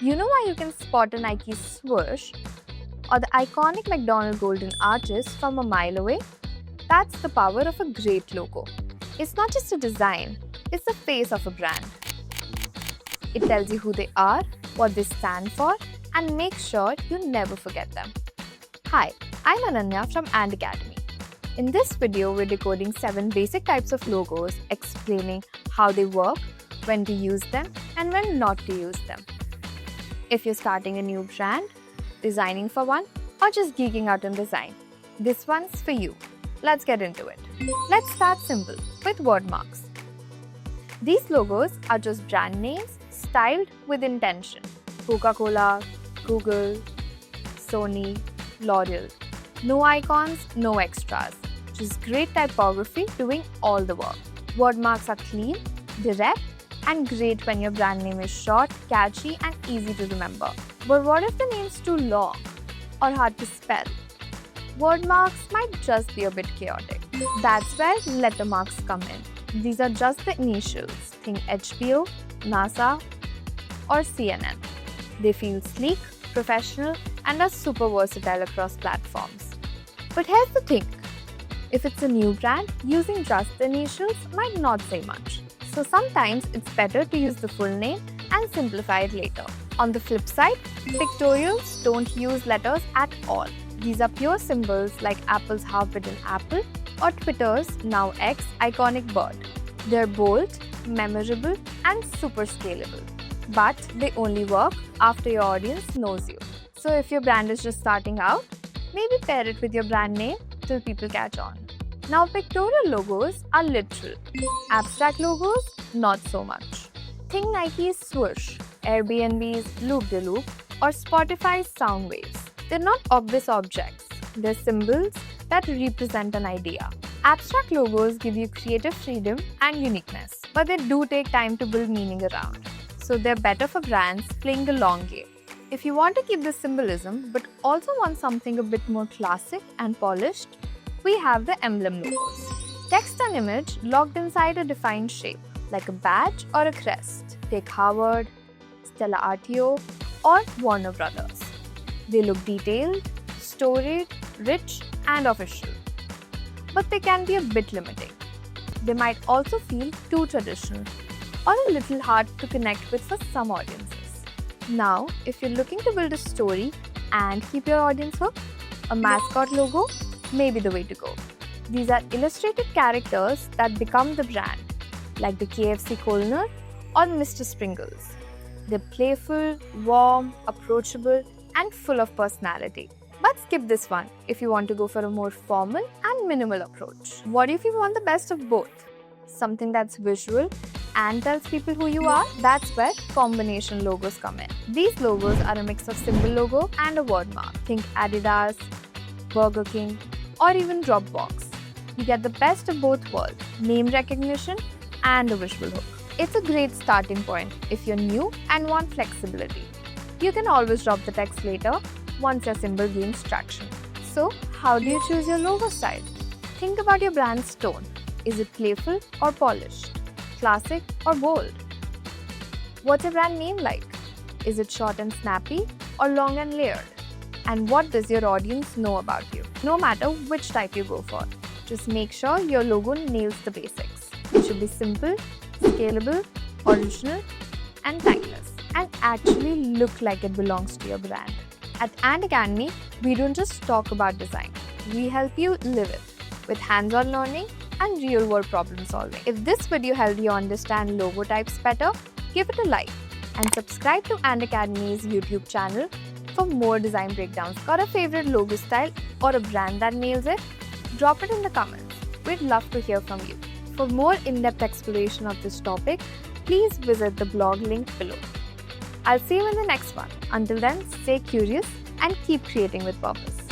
You know why you can spot a Nike swoosh or the iconic McDonald golden arches from a mile away? That's the power of a great logo. It's not just a design, it's the face of a brand. It tells you who they are, what they stand for, and makes sure you never forget them. Hi, I'm Ananya from And Academy. In this video, we're decoding 7 basic types of logos, explaining how they work, when to use them, and when not to use them. If you're starting a new brand, designing for one, or just geeking out on design, this one's for you. Let's get into it. Let's start simple with Wordmarks. These logos are just brand names styled with intention. Coca-Cola, Google, Sony, L'Oreal. No icons, no extras. Just great typography doing all the work. Wordmarks are clean, direct, and great when your brand name is short, catchy, and easy to remember. But what if the name's too long or hard to spell? Wordmarks might just be a bit chaotic. That's where lettermarks come in. These are just the initials. Think HBO, NASA, or CNN. They feel sleek, professional, and are super versatile across platforms. But here's the thing. If it's a new brand, using just the initials might not say much. So sometimes it's better to use the full name and simplify it later. On the flip side, pictorials don't use letters at all. These are pure symbols like Apple's half-bitten apple or Twitter's, now X, iconic bird. They're bold, memorable, and super scalable. But they only work after your audience knows you. So if your brand is just starting out, maybe pair it with your brand name till people catch on. Now, pictorial logos are literal. Abstract logos, not so much. Think Nike's swoosh, Airbnb's loop-de-loop, or Spotify's sound waves. They're not obvious objects. They're symbols that represent an idea. Abstract logos give you creative freedom and uniqueness, but they do take time to build meaning around. So they're better for brands playing the long game. If you want to keep the symbolism, but also want something a bit more classic and polished, we have the Emblem Logos. Text and image locked inside a defined shape, like a badge or a crest. Take Harvard, Stella Artois, or Warner Brothers. They look detailed, storied, rich, and official. But they can be a bit limiting. They might also feel too traditional or a little hard to connect with for some audiences. Now, if you're looking to build a story and keep your audience hooked, a mascot logo may be the way to go. These are illustrated characters that become the brand, like the KFC Colonel or Mr. Sprinkles. They're playful, warm, approachable, and full of personality. But skip this one if you want to go for a more formal and minimal approach. What if you want the best of both? Something that's visual and tells people who you are? That's where combination logos come in. These logos are a mix of symbol logo and a wordmark. Think Adidas, Burger King, or even Dropbox. You get the best of both worlds, name recognition and a visual hook. It's a great starting point if you're new and want flexibility. You can always drop the text later once your symbol gains traction. So, how do you choose your logo style? Think about your brand's tone. Is it playful or polished? Classic or bold? What's your brand name like? Is it short and snappy or long and layered? And what does your audience know about you? No matter which type you go for, just make sure your logo nails the basics. It should be simple, scalable, original, and timeless, and actually look like it belongs to your brand. At And Academy, we don't just talk about design. We help you live it with hands-on learning and real-world problem solving. If this video helped you understand logo types better, give it a like and subscribe to And Academy's YouTube channel for more design breakdowns. Got a favorite logo style or a brand that nails it? Drop it in the comments. We'd love to hear from you. For more in-depth exploration of this topic, please visit the blog link below. I'll see you in the next one. Until then, stay curious and keep creating with purpose.